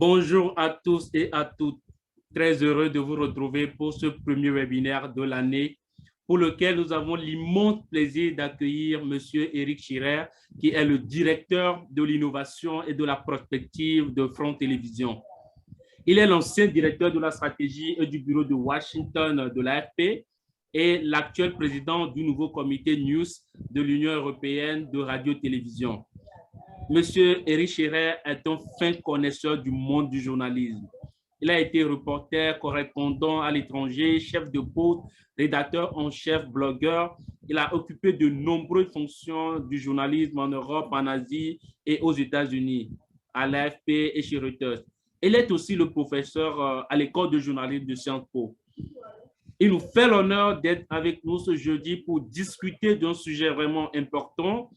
Bonjour à tous et à toutes. Très heureux de vous retrouver pour ce premier webinaire de l'année pour lequel nous avons l'immense plaisir d'accueillir M. Éric Schirer, qui est le directeur de l'innovation et de la prospective de Front Télévisions. Il est l'ancien directeur de la stratégie et du bureau de Washington de l'AFP et l'actuel président du nouveau comité News de l'Union européenne de radio-télévision. Monsieur Éric Schirer est un fin connaisseur du monde du journalisme. Il a été reporter, correspondant à l'étranger, chef de poste, rédacteur en chef, blogueur. Il a occupé de nombreuses fonctions du journalisme en Europe, en Asie et aux États-Unis, à l'AFP et chez Reuters. Il est aussi le professeur à l'école de journalisme de Sciences Po. Il nous fait l'honneur d'être avec nous ce jeudi pour discuter d'un sujet vraiment important,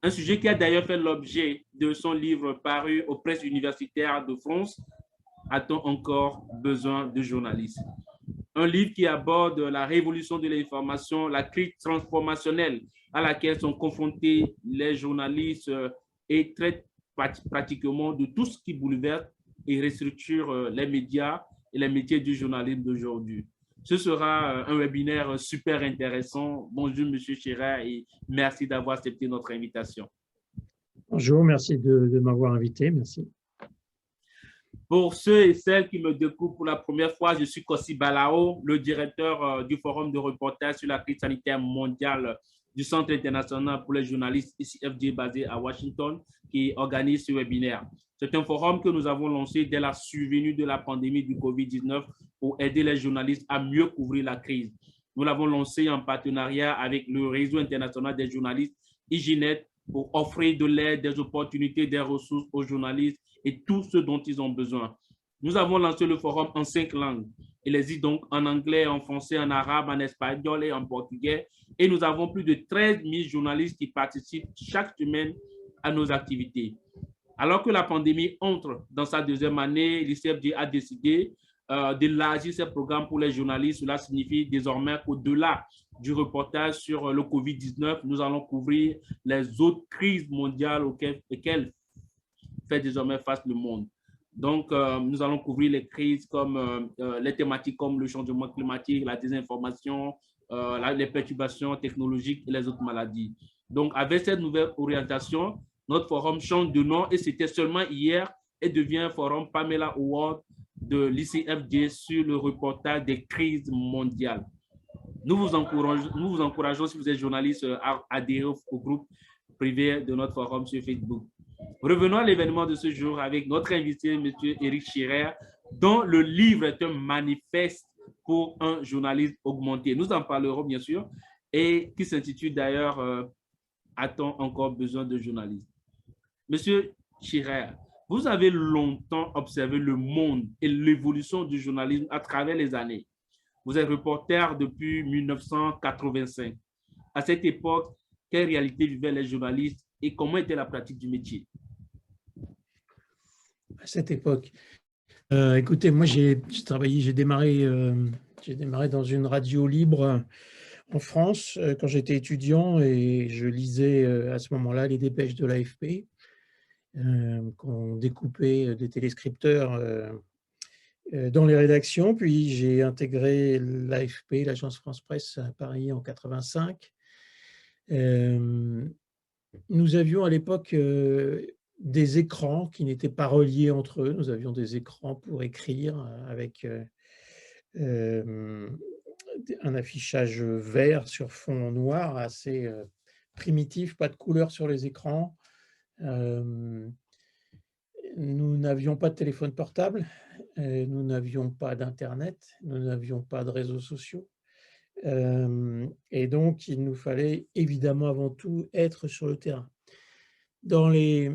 un sujet qui a d'ailleurs fait l'objet de son livre paru aux presses universitaires de France, A-t-on encore besoin de journalistes? Un livre qui aborde la révolution de l'information, la crise transformationnelle à laquelle sont confrontés les journalistes et traite pratiquement de tout ce qui bouleverse et restructure les médias et les métiers du journalisme d'aujourd'hui. Ce sera un webinaire super intéressant. Bonjour, M. Schirer, et merci d'avoir accepté notre invitation. Bonjour, merci de m'avoir invité, merci. Pour ceux et celles qui me découvrent pour la première fois, je suis Kossi Balao, le directeur du forum de reportage sur la crise sanitaire mondiale du Centre international pour les journalistes ICFJ basé à Washington, qui organise ce webinaire. C'est un forum que nous avons lancé dès la survenue de la pandémie du COVID-19 pour aider les journalistes à mieux couvrir la crise. Nous l'avons lancé en partenariat avec le réseau international des journalistes IGNET pour offrir de l'aide, des opportunités, des ressources aux journalistes et tout ce dont ils ont besoin. Nous avons lancé le forum en 5 langues. Il existe donc en anglais, en français, en arabe, en espagnol et en portugais. Et nous avons plus de 13 000 journalistes qui participent chaque semaine à nos activités. Alors que la pandémie entre dans sa deuxième année, l'ICFJ a décidé d'élargir ses programmes pour les journalistes. Cela signifie désormais qu'au-delà du reportage sur le COVID-19, nous allons couvrir les autres crises mondiales auxquelles fait désormais face le monde. Donc, nous allons couvrir les crises comme les thématiques comme le changement climatique, la désinformation, les perturbations technologiques et les autres maladies. Donc, avec cette nouvelle orientation, notre forum change de nom et c'était seulement hier et devient forum Pamela Award de l'ICFJ sur le reportage des crises mondiales. Nous vous encourageons, si vous êtes journaliste, à adhérer au groupe privé de notre forum sur Facebook. Revenons à l'événement de ce jour avec notre invité, M. Éric Schirer, dont le livre est un manifeste pour un journaliste augmenté. Nous en parlerons bien sûr, et qui s'intitule d'ailleurs « A-t-on encore besoin de journalistes ?» Monsieur Schirer, vous avez longtemps observé le monde et l'évolution du journalisme à travers les années. Vous êtes reporter depuis 1985. À cette époque, quelle réalité vivaient les journalistes et comment était la pratique du métier? À cette époque, écoutez, moi j'ai démarré dans une radio libre en France quand j'étais étudiant et je lisais à ce moment-là les dépêches de l'AFP qu'on découpait des téléscripteurs dans les rédactions. Puis j'ai intégré l'AFP, l'agence France Presse à Paris en 85. Nous avions à l'époque des écrans qui n'étaient pas reliés entre eux. Nous avions des écrans pour écrire avec un affichage vert sur fond noir assez primitif, pas de couleur sur les écrans. Nous n'avions pas de téléphone portable, nous n'avions pas d'Internet, nous n'avions pas de réseaux sociaux. Et donc, il nous fallait évidemment avant tout être sur le terrain. Dans les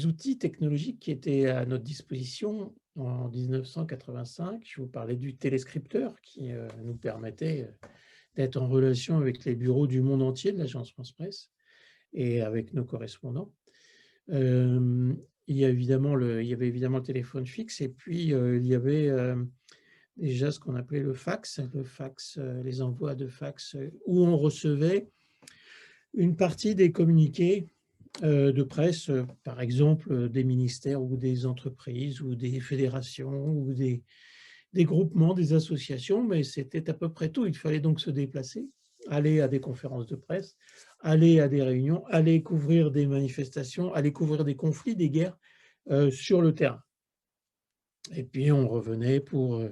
outils technologiques qui étaient à notre disposition en 1985, je vous parlais du téléscripteur qui nous permettait d'être en relation avec les bureaux du monde entier de l'agence France Presse et avec nos correspondants. Il y avait évidemment le téléphone fixe et puis il y avait déjà ce qu'on appelait le fax, les envois de fax où on recevait une partie des communiqués de presse, par exemple des ministères ou des entreprises ou des fédérations ou des groupements, des associations, mais c'était à peu près tout. Il fallait donc se déplacer, aller à des conférences de presse, aller à des réunions, aller couvrir des manifestations, aller couvrir des conflits, des guerres sur le terrain. Et puis on revenait pour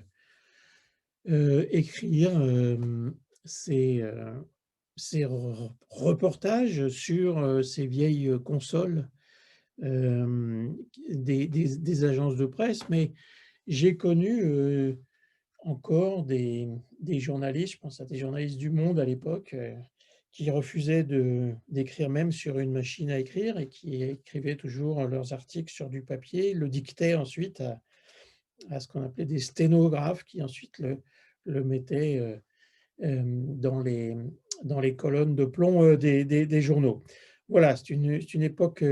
écrire ces, reportages sur ces vieilles consoles des agences de presse. Mais j'ai connu encore des journalistes, je pense à des journalistes du Monde à l'époque, qui refusaient d'écrire même sur une machine à écrire et qui écrivaient toujours leurs articles sur du papier, le dictaient ensuite à ce qu'on appelait des sténographes qui ensuite le mettaient dans les colonnes de plomb des journaux. Voilà, c'est une époque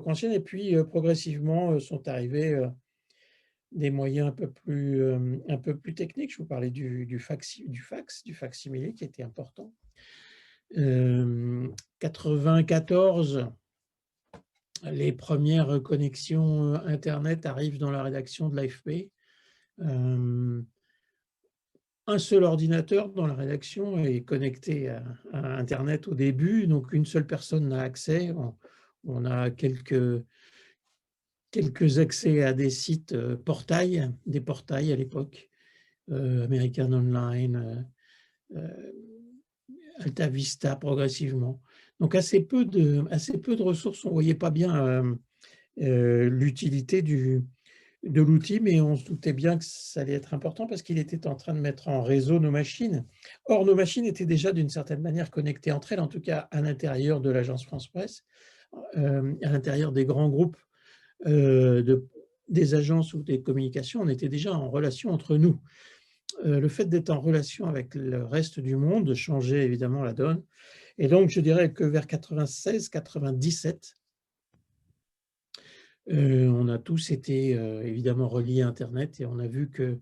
ancienne. Et puis progressivement sont arrivés des moyens un peu plus techniques. Je vous parlais du facsimilé qui était important. 94, les premières connexions Internet arrivent dans la rédaction de l'AFP. Un seul ordinateur dans la rédaction est connecté à Internet au début, donc une seule personne n'a accès. On a quelques accès à des sites des portails à l'époque, American Online, Alta Vista progressivement. Donc assez peu de ressources. On ne voyait pas bien l'utilité de l'outil, mais on se doutait bien que ça allait être important parce qu'il était en train de mettre en réseau nos machines. Or, nos machines étaient déjà d'une certaine manière connectées entre elles, en tout cas à l'intérieur de l'agence France Presse, à l'intérieur des grands groupes des agences ou des communications. On était déjà en relation entre nous. Le fait d'être en relation avec le reste du monde changeait évidemment la donne. Et donc, je dirais que vers 96-97, on a tous été évidemment reliés à Internet et on a vu que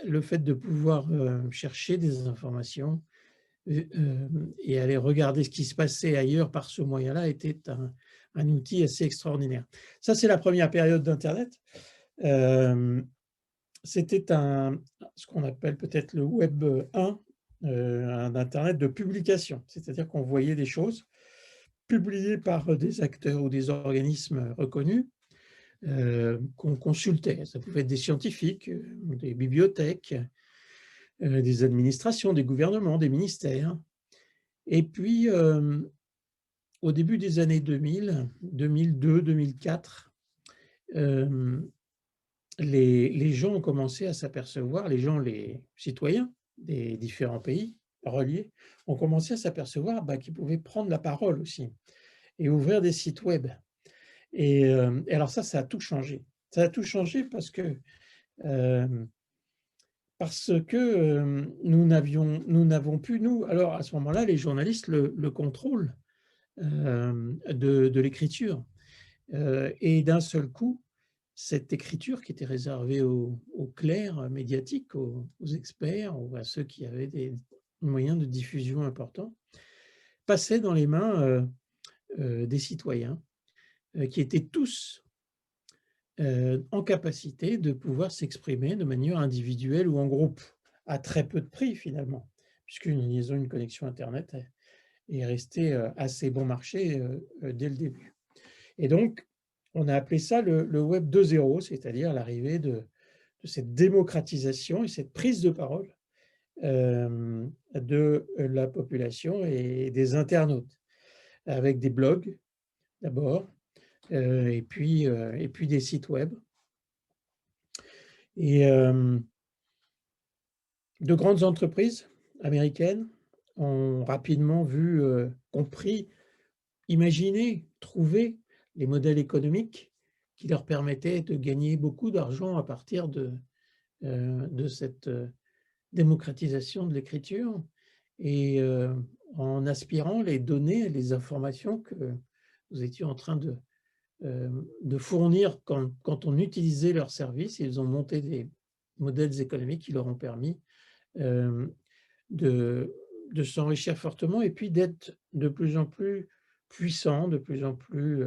le fait de pouvoir chercher des informations et aller regarder ce qui se passait ailleurs par ce moyen-là était un outil assez extraordinaire. Ça, c'est la première période d'Internet. C'était ce qu'on appelle peut-être le Web 1, un Internet de publication, c'est-à-dire qu'on voyait des choses publiées par des acteurs ou des organismes reconnus, qu'on consultait. Ça pouvait être des scientifiques, des bibliothèques, des administrations, des gouvernements, des ministères. Et puis, au début des années 2000, 2002, 2004, les gens ont commencé à s'apercevoir, les citoyens des différents pays reliés, ont commencé à s'apercevoir qu'ils pouvaient prendre la parole aussi et ouvrir des sites web. Et alors ça a tout changé. Ça a tout changé parce que nous n'avons plus, nous, alors à ce moment-là, les journalistes, le contrôle de l'écriture. Et d'un seul coup, cette écriture qui était réservée aux clercs médiatiques, aux experts ou à ceux qui avaient des moyens de diffusion importants, passait dans les mains des citoyens qui étaient tous en capacité de pouvoir s'exprimer de manière individuelle ou en groupe, à très peu de prix finalement, puisqu'une liaison, une connexion Internet est restée assez bon marché dès le début. Et donc, on a appelé ça le Web 2.0, c'est-à-dire l'arrivée de cette démocratisation et cette prise de parole de la population et des internautes, avec des blogs d'abord, et puis des sites web. Et de grandes entreprises américaines ont rapidement compris, imaginé, trouvé les modèles économiques qui leur permettaient de gagner beaucoup d'argent à partir de cette démocratisation de l'écriture et en aspirant les données, les informations que nous étions en train de fournir quand on utilisait leurs services. Ils ont monté des modèles économiques qui leur ont permis de s'enrichir fortement et puis d'être de plus en plus puissant, de plus en plus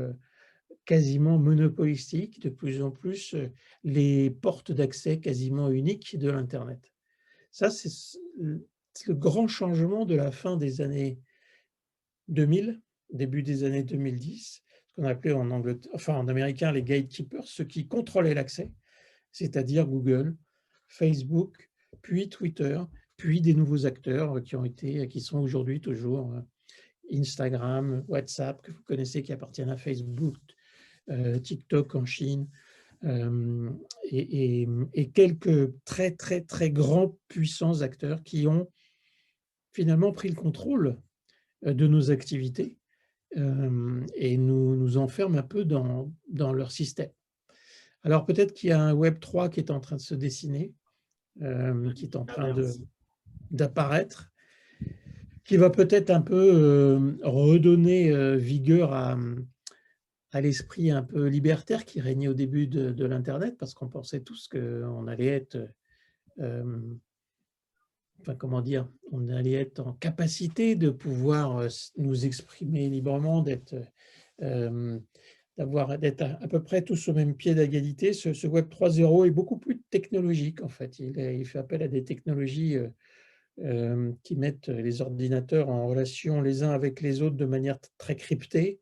quasiment monopolistique, de plus en plus les portes d'accès quasiment uniques de l'Internet. Ça, c'est le grand changement de la fin des années 2000, début des années 2010, ce qu'on appelait en Angleterre, enfin en américain les gatekeepers, ceux qui contrôlaient l'accès, c'est-à-dire Google, Facebook, puis Twitter, puis des nouveaux acteurs qui sont aujourd'hui toujours Instagram, WhatsApp, que vous connaissez, qui appartiennent à Facebook, TikTok en Chine, et quelques très, très, très grands, puissants acteurs qui ont finalement pris le contrôle de nos activités et nous enferment un peu dans leur système. Alors peut-être qu'il y a un Web 3 qui est en train de se dessiner, qui est en train d'apparaître, qui va peut-être un peu redonner vigueur à l'esprit un peu libertaire qui régnait au début de l'Internet, parce qu'on pensait tous qu'on allait être, enfin comment dire, on allait être en capacité de pouvoir nous exprimer librement, d'être à peu près tous au même pied d'égalité. Ce Web 3.0 est beaucoup plus technologique en fait. Il fait appel à des technologies qui mettent les ordinateurs en relation les uns avec les autres de manière très cryptée,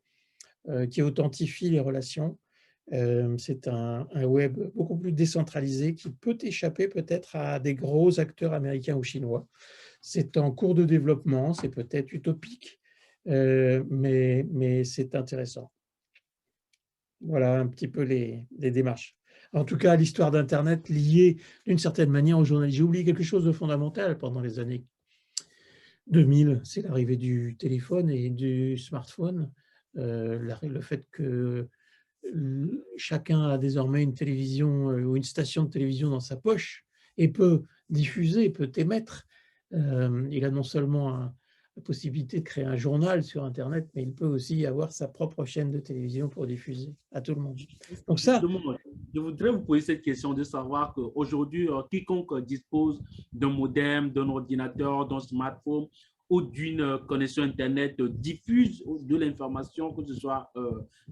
qui authentifie les relations. C'est un web beaucoup plus décentralisé qui peut échapper peut-être à des gros acteurs américains ou chinois. C'est en cours de développement, c'est peut-être utopique, mais c'est intéressant. Voilà un petit peu les démarches. En tout cas, l'histoire d'Internet liée d'une certaine manière au journalisme. J'ai oublié quelque chose de fondamental pendant les années 2000, c'est l'arrivée du téléphone et du smartphone, le fait que chacun a désormais une télévision ou une station de télévision dans sa poche et peut diffuser, peut émettre. Il a non seulement la possibilité de créer un journal sur Internet, mais il peut aussi avoir sa propre chaîne de télévision pour diffuser à tout le monde. Donc ça, justement, je voudrais vous poser cette question de savoir qu'aujourd'hui, quiconque dispose d'un modem, d'un ordinateur, d'un smartphone ou d'une connexion Internet diffuse de l'information, que ce soit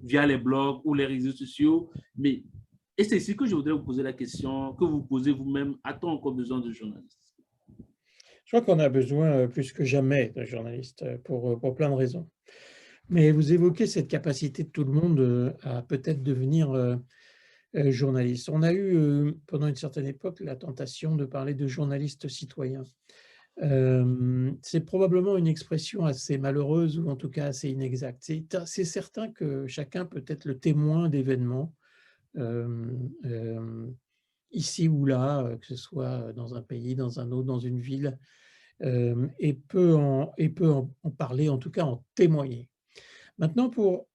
via les blogs ou les réseaux sociaux. Mais, et c'est ici que je voudrais vous poser la question que vous posez vous-même. A-t-on encore besoin de journalistes? je crois qu'on a besoin plus que jamais de journalistes pour plein de raisons. Mais vous évoquez cette capacité de tout le monde à peut-être devenir journaliste. On a eu pendant une certaine époque la tentation de parler de journalistes citoyens. C'est probablement une expression assez malheureuse ou en tout cas assez inexacte. C'est certain que chacun peut être le témoin d'événements ici ou là, que ce soit dans un pays, dans un autre, dans une ville, et peut en parler, en tout cas en témoigner. Maintenant, pour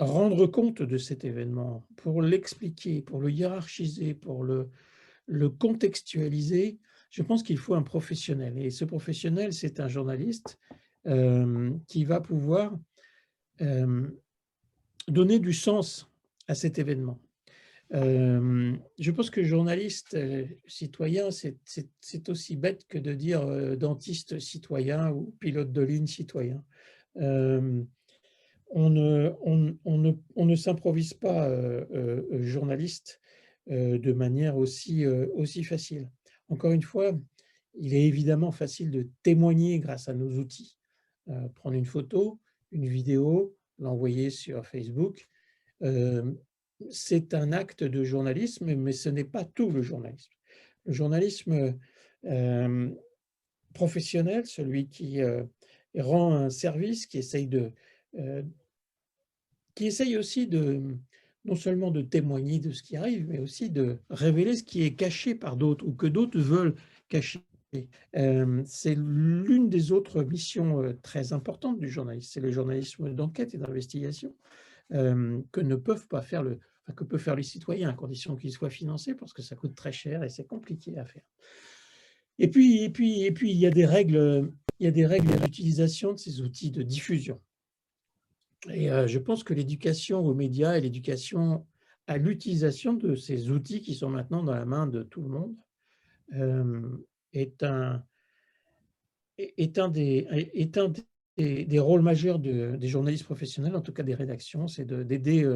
rendre compte de cet événement, pour l'expliquer, pour le hiérarchiser, pour le contextualiser, je pense qu'il faut un professionnel. Et ce professionnel, c'est un journaliste qui va pouvoir donner du sens à cet événement. Je pense que journaliste citoyen, c'est aussi bête que de dire dentiste citoyen ou pilote de ligne citoyen. On ne s'improvise pas journaliste de manière aussi facile. Encore une fois, il est évidemment facile de témoigner grâce à nos outils. Prendre une photo, une vidéo, l'envoyer sur Facebook. C'est un acte de journalisme, mais ce n'est pas tout le journalisme. Le journalisme professionnel, celui qui rend un service, qui essaye aussi non seulement de témoigner de ce qui arrive, mais aussi de révéler ce qui est caché par d'autres ou que d'autres veulent cacher. C'est l'une des autres missions très importantes du journaliste, c'est le journalisme d'enquête et d'investigation que ne peuvent pas faire que peuvent faire les citoyens à condition qu'ils soient financés parce que ça coûte très cher et c'est compliqué à faire. Et puis il y a des règles d'utilisation de ces outils de diffusion. Et je pense que l'éducation aux médias et l'éducation à l'utilisation de ces outils qui sont maintenant dans la main de tout le monde est un des des rôles majeurs des journalistes professionnels, en tout cas des rédactions, c'est d'aider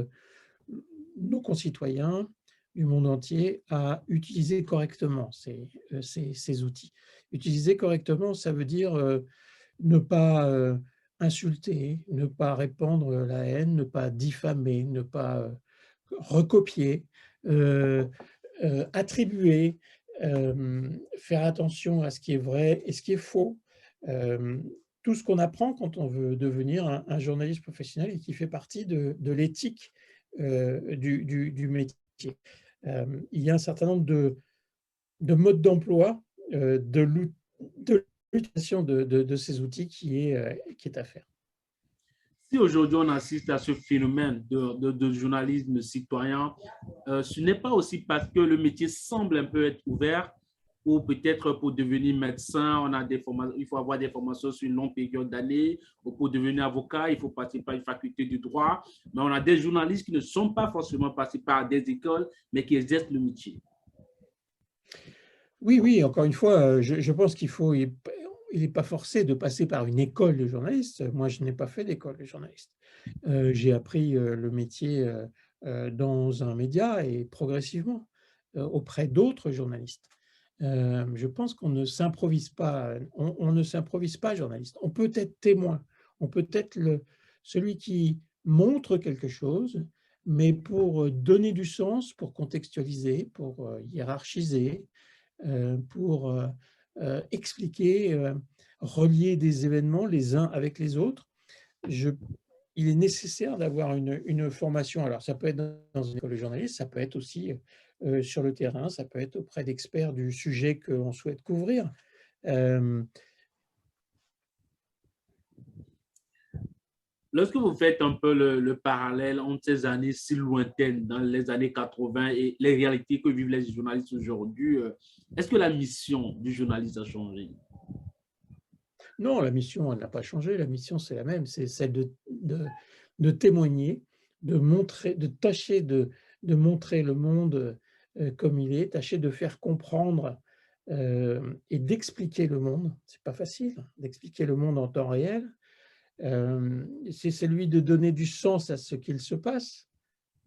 nos concitoyens du monde entier à utiliser correctement ces outils. Utiliser correctement, ça veut dire ne pas insulter, ne pas répandre la haine, ne pas diffamer, ne pas recopier, attribuer, faire attention à ce qui est vrai et ce qui est faux. Tout ce qu'on apprend quand on veut devenir un journaliste professionnel et qui fait partie de l'éthique du métier. Il y a un certain nombre de modes d'emploi de l'utilisation de ces outils qui est à faire. Si aujourd'hui on assiste à ce phénomène de journalisme citoyen, ce n'est pas aussi parce que le métier semble un peu être ouvert, ou peut-être pour devenir médecin, il faut avoir des formations sur une longue période d'années, ou pour devenir avocat, il faut passer par une faculté de droit. Mais on a des journalistes qui ne sont pas forcément passés par des écoles, mais qui exercent le métier. Oui, encore une fois, je pense il n'est pas forcé de passer par une école de journaliste. Moi, je n'ai pas fait d'école de journaliste. J'ai appris le métier dans un média et progressivement auprès d'autres journalistes. Je pense qu'on ne s'improvise pas, on ne s'improvise pas journaliste. On peut être témoin, on peut être celui qui montre quelque chose, mais pour donner du sens, pour contextualiser, pour hiérarchiser, pour expliquer, relier des événements les uns avec les autres. Il est nécessaire d'avoir une formation. Alors, ça peut être dans une école de journalisme, ça peut être aussi sur le terrain, ça peut être auprès d'experts du sujet qu'on souhaite couvrir. Lorsque vous faites un peu le parallèle entre ces années si lointaines, dans les années 80, et les réalités que vivent les journalistes aujourd'hui, est-ce que la mission du journaliste a changé? Non, la mission, elle n'a pas changé. La mission, c'est la même. C'est celle de témoigner, de montrer, de tâcher de montrer le monde comme il est, tâcher de faire comprendre et d'expliquer le monde. C'est pas facile d'expliquer le monde en temps réel. C'est celui de donner du sens à ce qu'il se passe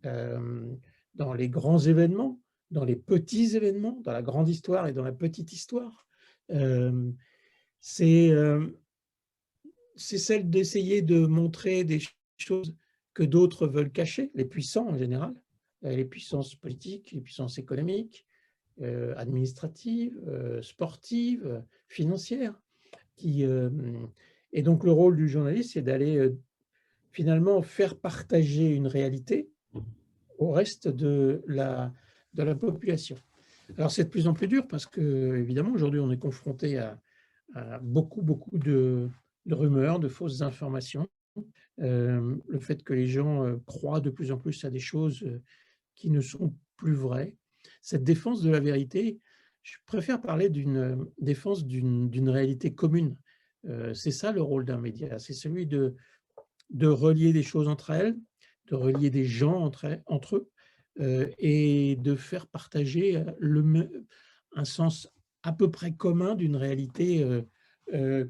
dans les grands événements, dans les petits événements, dans la grande histoire et dans la petite histoire. C'est celle d'essayer de montrer des choses que d'autres veulent cacher, les puissants en général, les puissances politiques, les puissances économiques, administratives, sportives, financières. Et donc le rôle du journaliste, c'est d'aller finalement faire partager une réalité au reste de la population. Alors c'est de plus en plus dur parce que, évidemment, aujourd'hui on est confronté à beaucoup de rumeurs, de fausses informations. Le fait que les gens croient de plus en plus à des choses qui ne sont plus vraies. Cette défense de la vérité, je préfère parler d'une défense d'une réalité commune. C'est ça le rôle d'un média, c'est celui de relier des choses entre elles, de relier des gens entre eux, et de faire partager un sens à peu près commun d'une réalité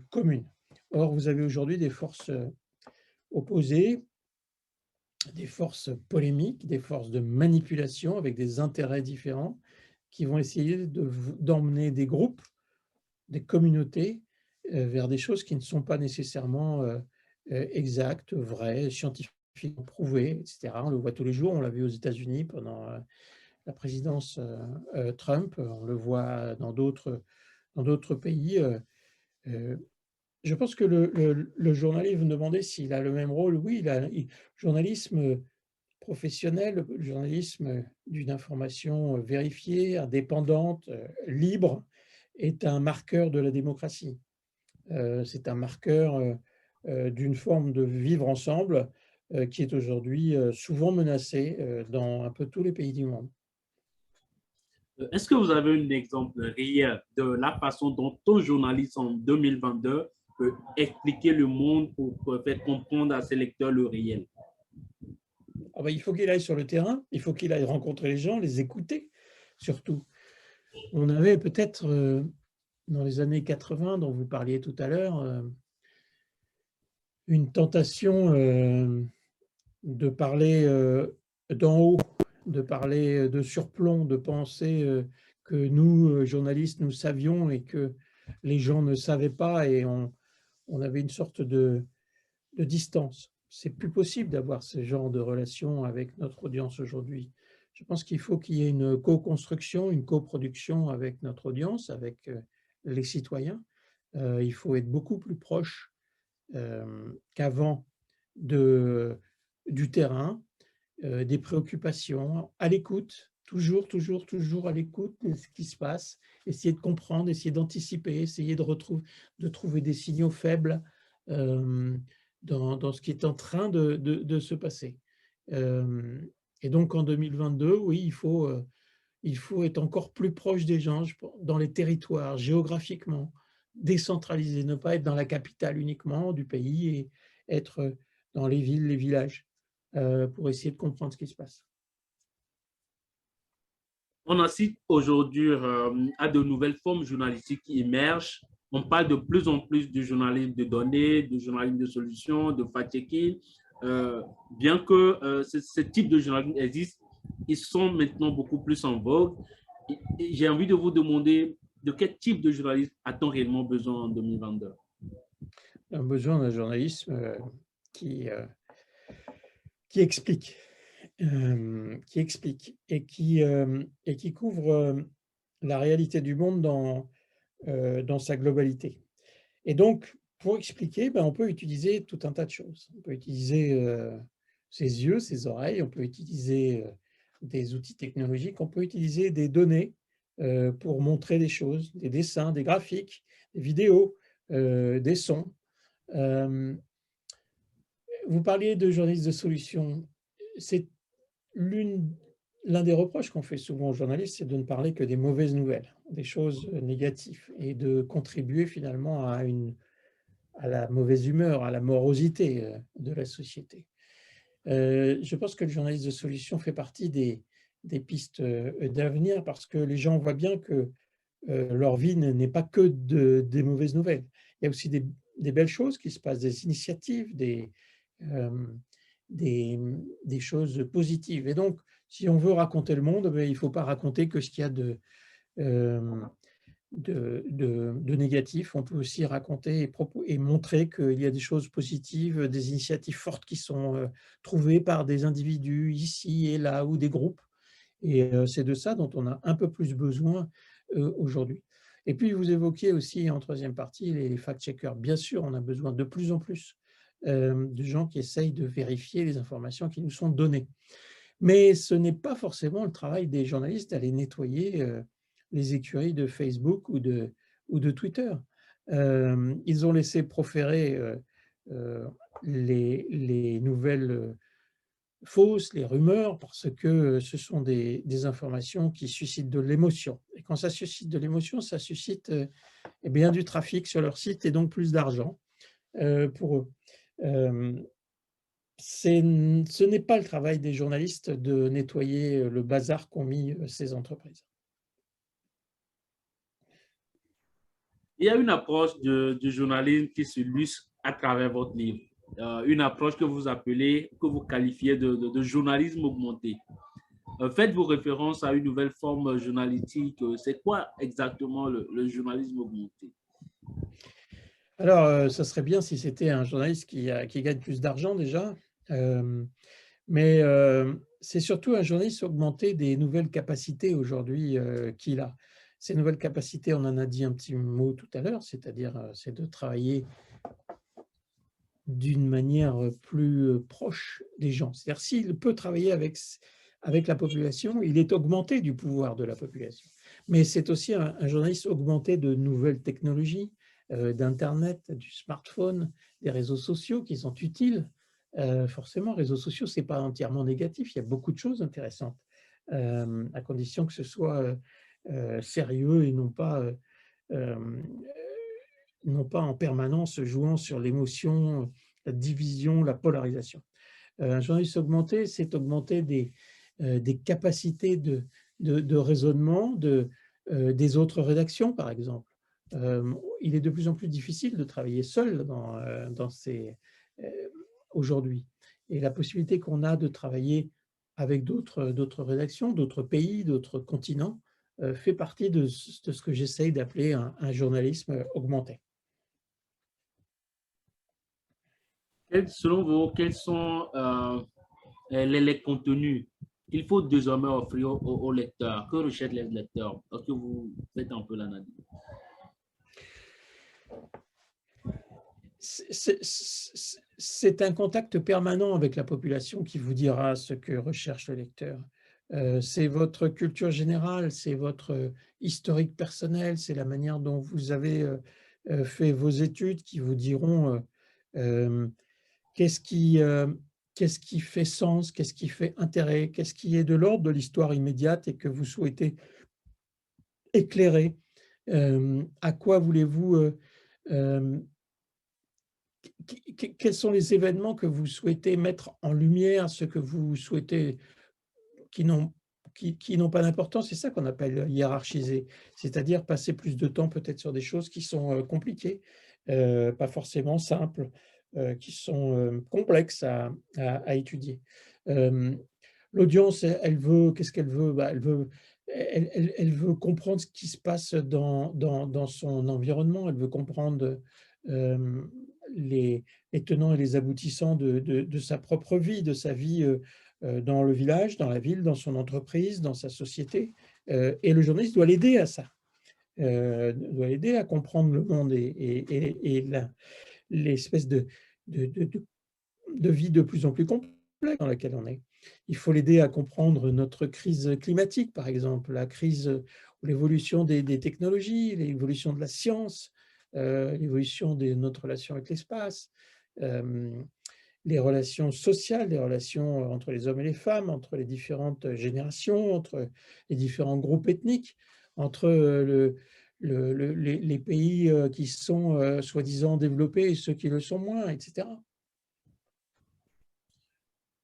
commune. Or, vous avez aujourd'hui des forces opposées, des forces polémiques, des forces de manipulation avec des intérêts différents qui vont essayer d'emmener des groupes, des communautés vers des choses qui ne sont pas nécessairement exactes, vraies, scientifiquement prouvées, etc. On le voit tous les jours, on l'a vu aux États-Unis pendant la présidence Trump, on le voit dans d'autres pays. Je pense que le journaliste, vous me demandez s'il a le même rôle. Oui, le journalisme professionnel, le journalisme d'une information vérifiée, indépendante, libre, est un marqueur de la démocratie. C'est un marqueur d'une forme de vivre ensemble qui est aujourd'hui souvent menacée dans un peu tous les pays du monde. Est-ce que vous avez un exemple réel de la façon dont un journaliste en 2022 peut expliquer le monde pour faire comprendre à ses lecteurs le réel? Ah ben, il faut qu'il aille sur le terrain, il faut qu'il aille rencontrer les gens, les écouter surtout. On avait peut-être dans les années 80, dont vous parliez tout à l'heure, une tentation de parler d'en haut, de parler de surplomb, de penser que nous, journalistes, nous savions et que les gens ne savaient pas, et on avait une sorte de distance. C'est plus possible d'avoir ce genre de relation avec notre audience aujourd'hui. Je pense qu'il faut qu'il y ait une co-construction, une coproduction avec notre audience, avec les citoyens. Il faut être beaucoup plus proche qu'avant du terrain, des préoccupations, à l'écoute, toujours, toujours, toujours à l'écoute de ce qui se passe, essayer de comprendre, essayer d'anticiper, essayer de trouver des signaux faibles dans ce qui est en train de se passer. Et donc en 2022, oui, il faut être encore plus proche des gens, dans les territoires, géographiquement, décentraliser, ne pas être dans la capitale uniquement du pays et être dans les villes, les villages, pour essayer de comprendre ce qui se passe. On assiste aujourd'hui à de nouvelles formes journalistiques qui émergent. On parle de plus en plus du journalisme de données, du journalisme de solutions, de fact-checking. Bien que ce type de journalisme existe, ils sont maintenant beaucoup plus en vogue. J'ai envie de vous demander de quel type de journalisme a-t-on réellement besoin en 2022? On a besoin d'un journalisme qui explique, et qui couvre la réalité du monde dans sa globalité. Et donc, pour expliquer, on peut utiliser tout un tas de choses. On peut utiliser ses yeux, ses oreilles, on peut utiliser des outils technologiques, on peut utiliser des données pour montrer des choses, des dessins, des graphiques, des vidéos, des sons. Vous parliez de journalistes de solutions. C'est l'un des reproches qu'on fait souvent aux journalistes, c'est de ne parler que des mauvaises nouvelles, des choses négatives, et de contribuer finalement à la mauvaise humeur, à la morosité de la société. Je pense que le journaliste de solution fait partie des pistes d'avenir, parce que les gens voient bien que leur vie n'est pas que des mauvaises nouvelles. Il y a aussi des belles choses qui se passent, des initiatives, des choses positives. Et donc, si on veut raconter le monde, il ne faut pas raconter que ce qu'il y a de négatif. On peut aussi raconter et montrer qu'il y a des choses positives, des initiatives fortes qui sont trouvées par des individus ici et là, ou des groupes. Et c'est de ça dont on a un peu plus besoin aujourd'hui. Et puis, vous évoquiez aussi en troisième partie les fact-checkers. Bien sûr, on a besoin de plus en plus de gens qui essayent de vérifier les informations qui nous sont données. Mais ce n'est pas forcément le travail des journalistes d'aller nettoyer les écuries de Facebook ou de Twitter. Ils ont laissé proférer les nouvelles fausses, les rumeurs, parce que ce sont des informations qui suscitent de l'émotion. Et quand ça suscite de l'émotion, ça suscite eh bien, du trafic sur leur site, et donc plus d'argent pour eux. Ce n'est pas le travail des journalistes de nettoyer le bazar qu'ont mis ces entreprises. Il y a une approche du journalisme qui s'illustre à travers votre livre. Une approche que vous appelez, que vous qualifiez de journalisme augmenté. Faites-vous référence à une nouvelle forme journalistique. C'est quoi exactement le journalisme augmenté? Alors, ça serait bien si c'était un journaliste qui gagne plus d'argent déjà, mais c'est surtout un journaliste augmenté des nouvelles capacités aujourd'hui qu'il a. Ces nouvelles capacités, on en a dit un petit mot tout à l'heure, c'est-à-dire c'est de travailler d'une manière plus proche des gens. C'est-à-dire, s'il peut travailler avec la population, il est augmenté du pouvoir de la population. Mais c'est aussi un journaliste augmenté de nouvelles technologies, d'Internet, du smartphone, des réseaux sociaux qui sont utiles. Forcément, réseaux sociaux, ce n'est pas entièrement négatif, il y a beaucoup de choses intéressantes, à condition que ce soit sérieux et non pas en permanence jouant sur l'émotion, la division, la polarisation. Un journaliste augmenté, c'est augmenter des capacités de raisonnement des autres rédactions, par exemple. Il est de plus en plus difficile de travailler seul dans ces aujourd'hui. Et la possibilité qu'on a de travailler avec d'autres rédactions, d'autres pays, d'autres continents, fait partie de ce que j'essaye d'appeler un journalisme augmenté. Selon vous, quels sont les contenus qu'il faut désormais offrir aux lecteurs? Que recherchent les lecteurs? Est-ce que vous faites un peu l'analyse? C'est un contact permanent avec la population qui vous dira ce que recherche le lecteur. C'est votre culture générale, c'est votre historique personnel, c'est la manière dont vous avez fait vos études qui vous diront qu'est-ce qui fait sens, qu'est-ce qui fait intérêt, qu'est-ce qui est de l'ordre de l'histoire immédiate et que vous souhaitez éclairer. À quoi voulez-vous quels sont les événements que vous souhaitez mettre en lumière, ceux que vous souhaitez qui n'ont pas d'importance? C'est ça qu'on appelle hiérarchiser, c'est-à-dire passer plus de temps peut-être sur des choses qui sont compliquées, pas forcément simples, qui sont complexes à étudier. L'audience, elle veut, qu'est-ce qu'elle veut? Bah, elle veut comprendre ce qui se passe dans son environnement, elle veut comprendre les tenants et les aboutissants de sa propre vie, de sa vie dans le village, dans la ville, dans son entreprise, dans sa société. Et le journaliste doit l'aider à ça, doit l'aider à comprendre le monde et l'espèce de vie de plus en plus complexe dans laquelle on est. Il faut l'aider à comprendre notre crise climatique, par exemple, la crise ou l'évolution des technologies, l'évolution de la science, l'évolution de notre relation avec l'espace, les relations sociales, les relations entre les hommes et les femmes, entre les différentes générations, entre les différents groupes ethniques, entre les pays qui sont soi-disant développés et ceux qui le sont moins, etc.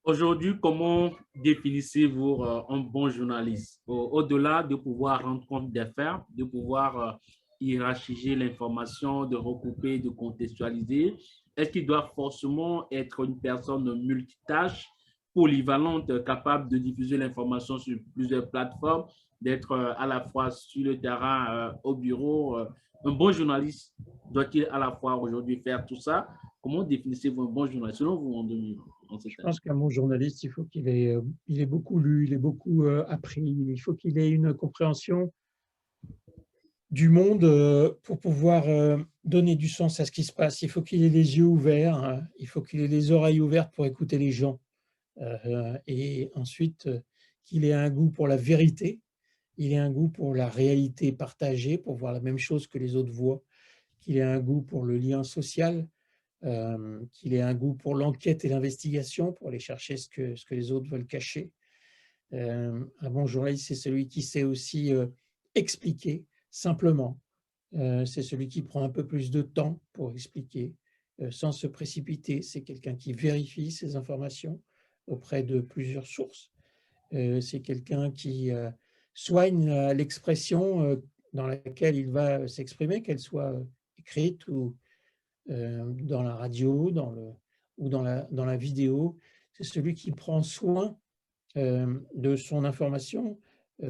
Aujourd'hui, comment définissez-vous un bon journaliste? Au-delà de pouvoir rendre compte des faits, de pouvoir hiérarchiser l'information, de recouper, de contextualiser, est-ce qu'il doit forcément être une personne multitâche, polyvalente, capable de diffuser l'information sur plusieurs plateformes, d'être à la fois sur le terrain, au bureau? Un bon journaliste doit-il à la fois aujourd'hui faire tout ça? Comment définissez-vous un bon journaliste selon vous en 2000? Je pense qu'un bon journaliste, il faut qu'il ait beaucoup lu, il ait beaucoup appris, il faut qu'il ait une compréhension du monde pour pouvoir donner du sens à ce qui se passe. Il faut qu'il ait les yeux ouverts, hein, il faut qu'il ait les oreilles ouvertes pour écouter les gens. Et ensuite, qu'il ait un goût pour la vérité, il ait un goût pour la réalité partagée, pour voir la même chose que les autres voient, qu'il ait un goût pour le lien social, qu'il ait un goût pour l'enquête et l'investigation, pour aller chercher ce que les autres veulent cacher. Un bon journaliste, c'est celui qui sait aussi expliquer simplement. C'est celui qui prend un peu plus de temps pour expliquer, sans se précipiter. C'est quelqu'un qui vérifie ses informations auprès de plusieurs sources. C'est quelqu'un qui soigne l'expression dans laquelle il va s'exprimer, qu'elle soit écrite ou dans la radio ou dans la vidéo. C'est celui qui prend soin de son information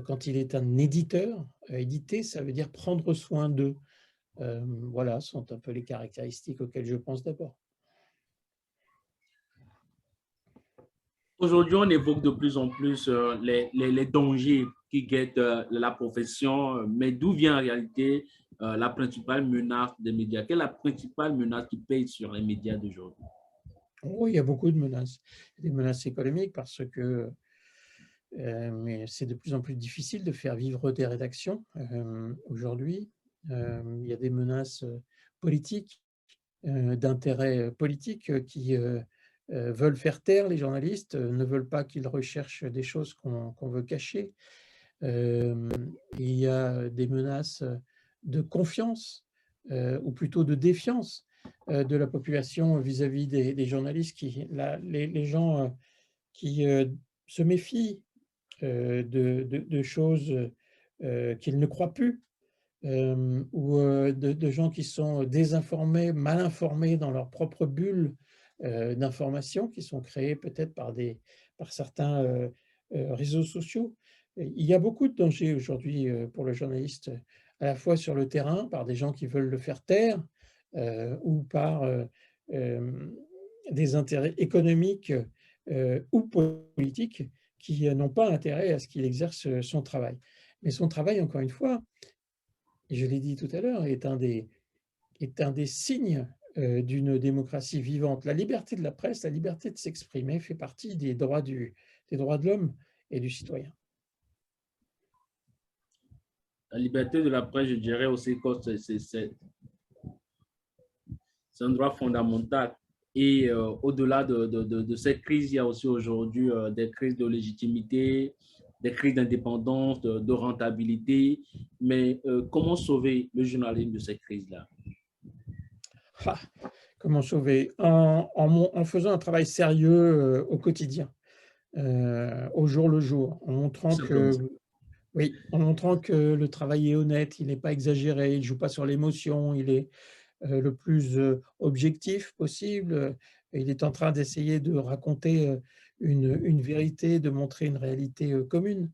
quand il est un éditeur. Éditer, ça veut dire prendre soin d'eux. Voilà, sont un peu les caractéristiques auxquelles je pense d'abord. Aujourd'hui, on évoque de plus en plus les dangers qui guettent la profession, mais d'où vient en réalité la principale menace des médias? Quelle est la principale menace qui pèse sur les médias d'aujourd'hui? Oh, il y a beaucoup de menaces. Des menaces économiques parce que mais c'est de plus en plus difficile de faire vivre des rédactions aujourd'hui. Il y a des menaces politiques, d'intérêts politiques qui veulent faire taire les journalistes, ne veulent pas qu'ils recherchent des choses qu'on veut cacher. Il y a des menaces de confiance, ou plutôt de défiance de la population vis-à-vis des journalistes. Les gens qui se méfient de choses qu'ils ne croient plus, ou de gens qui sont désinformés, mal informés dans leur propre bulle, d'information qui sont créés peut-être par certains réseaux sociaux. Il y a beaucoup de dangers aujourd'hui pour le journaliste, à la fois sur le terrain, par des gens qui veulent le faire taire, ou par des intérêts économiques ou politiques qui n'ont pas intérêt à ce qu'il exerce son travail. Mais son travail, encore une fois, et je l'ai dit tout à l'heure, est un des signes d'une démocratie vivante. La liberté de la presse, la liberté de s'exprimer fait partie des droits de l'homme et du citoyen. La liberté de la presse, je dirais aussi que c'est un droit fondamental. Et au-delà de cette crise, il y a aussi aujourd'hui des crises de légitimité, des crises d'indépendance, de rentabilité. Mais comment sauver le journalisme de cette crise-là? Ah, comment sauver? En faisant un travail sérieux au quotidien, au jour le jour, en montrant Simplement. que, oui, en montrant que le travail est honnête, il n'est pas exagéré, il ne joue pas sur l'émotion, il est le plus objectif possible. Il est en train d'essayer de raconter une vérité, de montrer une réalité commune.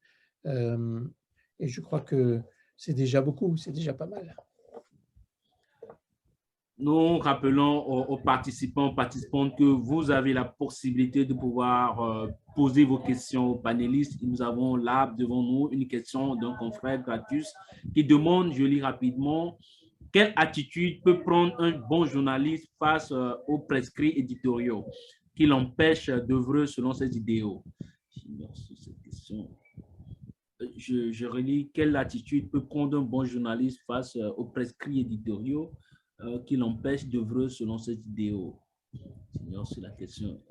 Et je crois que c'est déjà beaucoup, c'est déjà pas mal. Nous rappelons aux participants, participantes que vous avez la possibilité de pouvoir poser vos questions aux panélistes. Nous avons là devant nous une question d'un confrère Gratus qui demande, je lis rapidement, quelle attitude peut prendre un bon journaliste face aux prescrits éditoriaux qui l'empêchent d'œuvrer selon ses idéaux? Je relis, quelle attitude peut prendre un bon journaliste face aux prescrits éditoriaux qui l'empêchent d'œuvrer selon ses idéaux? Sinon, c'est la question.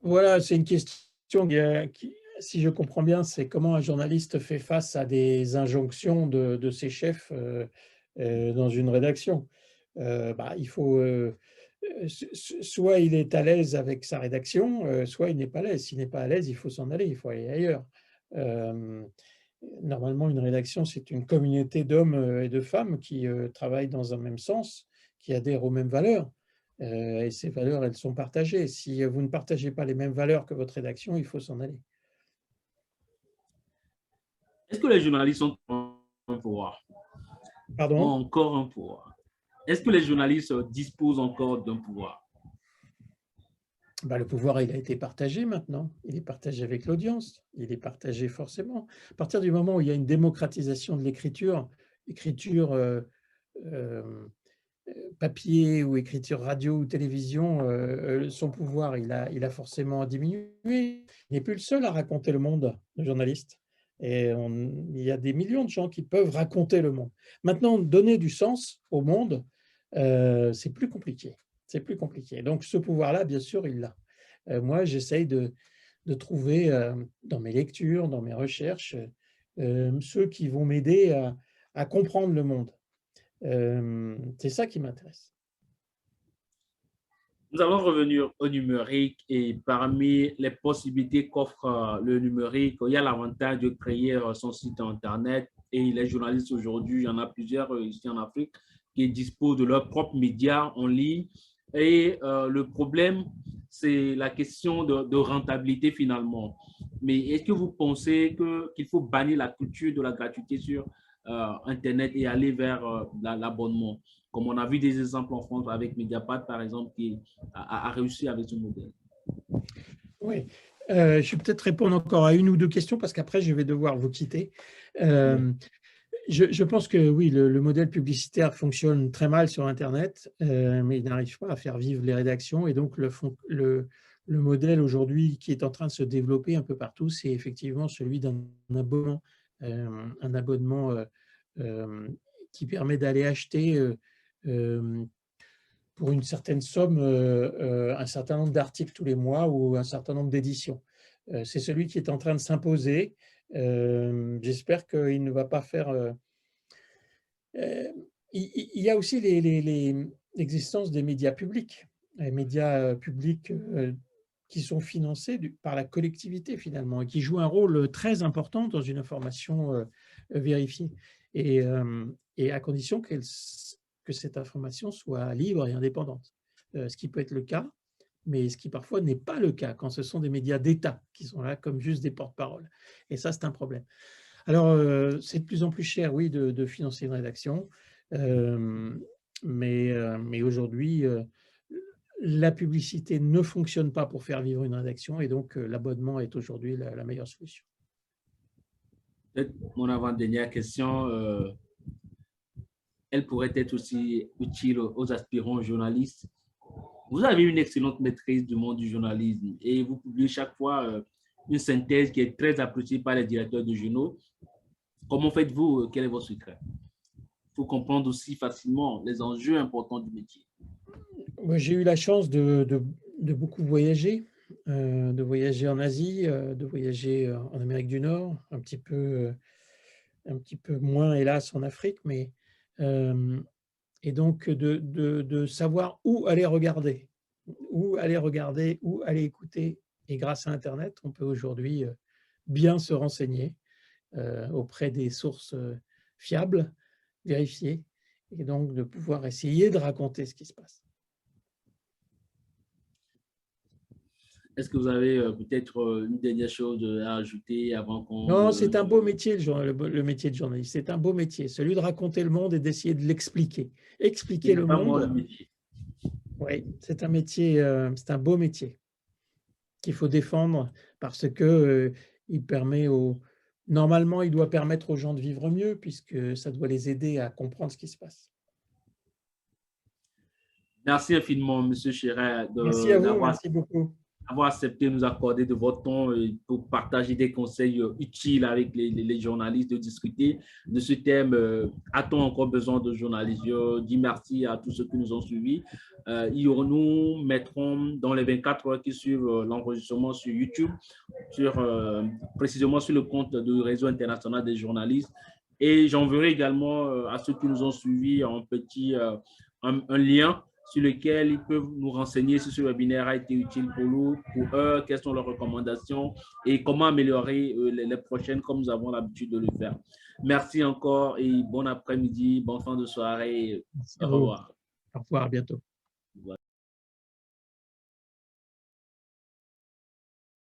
Voilà, c'est une question qui, si je comprends bien, c'est comment un journaliste fait face à des injonctions de ses chefs dans une rédaction. Il faut, soit il est à l'aise avec sa rédaction, soit il n'est pas à l'aise. S'il n'est pas à l'aise, il faut s'en aller, il faut aller ailleurs. Normalement, une rédaction, c'est une communauté d'hommes et de femmes qui travaillent dans un même sens, qui adhèrent aux mêmes valeurs. Et ces valeurs, elles sont partagées. Si vous ne partagez pas les mêmes valeurs que votre rédaction, il faut s'en aller. Est-ce que les journalistes ont un pouvoir? Ont Pardon? encore un pouvoir? Est-ce que les journalistes disposent encore d'un pouvoir? Le pouvoir, il a été partagé maintenant. Il est partagé avec l'audience. Il est partagé forcément. À partir du moment où il y a une démocratisation de l'écriture, écriture papier ou écriture radio ou télévision, son pouvoir, il a forcément diminué. Il n'est plus le seul à raconter le monde, le journaliste. Et il y a des millions de gens qui peuvent raconter le monde. Maintenant, donner du sens au monde, c'est plus compliqué. C'est plus compliqué. Donc, ce pouvoir-là, bien sûr, il l'a. Moi, j'essaye de trouver dans mes lectures, dans mes recherches, ceux qui vont m'aider à comprendre le monde. C'est ça qui m'intéresse. Nous allons revenir au numérique et parmi les possibilités qu'offre le numérique, il y a l'avantage de créer son site Internet et les journalistes aujourd'hui, il y en a plusieurs ici en Afrique qui disposent de leurs propres médias en ligne. Et le problème, c'est la question de rentabilité finalement. Mais est-ce que vous pensez qu'il faut bannir la culture de la gratuité sur Internet et aller vers l'abonnement? Comme on a vu des exemples en France avec Mediapart, par exemple, qui a réussi avec ce modèle. Oui, je vais peut-être répondre encore à une ou deux questions parce qu'après, je vais devoir vous quitter. Je pense que oui, le modèle publicitaire fonctionne très mal sur Internet, mais il n'arrive pas à faire vivre les rédactions. Et donc, le modèle aujourd'hui qui est en train de se développer un peu partout, c'est effectivement celui d'un abonnement, un abonnement qui permet d'aller acheter pour une certaine somme un certain nombre d'articles tous les mois ou un certain nombre d'éditions. C'est celui qui est en train de s'imposer. J'espère qu'il ne va pas faire… il y a aussi l'existence des médias publics, les médias publics qui sont financés par la collectivité finalement et qui jouent un rôle très important dans une information vérifiée et à condition que cette information soit libre et indépendante, ce qui peut être le cas mais ce qui parfois n'est pas le cas quand ce sont des médias d'État qui sont là comme juste des porte-parole. Et ça, c'est un problème. Alors, c'est de plus en plus cher, oui, de financer une rédaction, mais aujourd'hui, la publicité ne fonctionne pas pour faire vivre une rédaction et donc l'abonnement est aujourd'hui la meilleure solution. Peut-être mon avant-dernière question, elle pourrait être aussi utile aux aspirants journalistes. Vous avez une excellente maîtrise du monde du journalisme et vous publiez chaque fois une synthèse qui est très appréciée par les directeurs de journaux. Comment faites-vous? Quel est votre secret? Il faut comprendre aussi facilement les enjeux importants du métier. J'ai eu la chance de beaucoup voyager, de voyager en Asie, de voyager en Amérique du Nord, un petit peu moins, hélas, en Afrique, mais et donc de savoir où aller regarder, où aller écouter. Et grâce à Internet, on peut aujourd'hui bien se renseigner auprès des sources fiables, vérifiées, et donc de pouvoir essayer de raconter ce qui se passe. Est-ce que vous avez peut-être une dernière chose à ajouter avant qu'on… Non, c'est un beau métier, le métier de journaliste. C'est un beau métier, celui de raconter le monde et d'essayer de l'expliquer. Expliquer le monde. Oui, c'est un métier, c'est un beau métier qu'il faut défendre parce que il permet normalement, il doit permettre aux gens de vivre mieux puisque ça doit les aider à comprendre ce qui se passe. Merci infiniment, M. Chéret, merci à vous, merci beaucoup. Avoir accepté de nous accorder de votre temps pour partager des conseils utiles avec les journalistes, de discuter de ce thème. A-t-on encore besoin de journalistes? Je dis merci à tous ceux qui nous ont suivis. Nous mettrons dans les 24 heures qui suivent l'enregistrement sur YouTube, précisément sur le compte du Réseau international des journalistes. Et j'enverrai également à ceux qui nous ont suivis un lien sur lequel ils peuvent nous renseigner si ce webinaire a été utile pour eux, quelles sont leurs recommandations et comment améliorer les prochaines comme nous avons l'habitude de le faire. Merci encore et bon après-midi, bonne fin de soirée. Au revoir. Au revoir, à bientôt.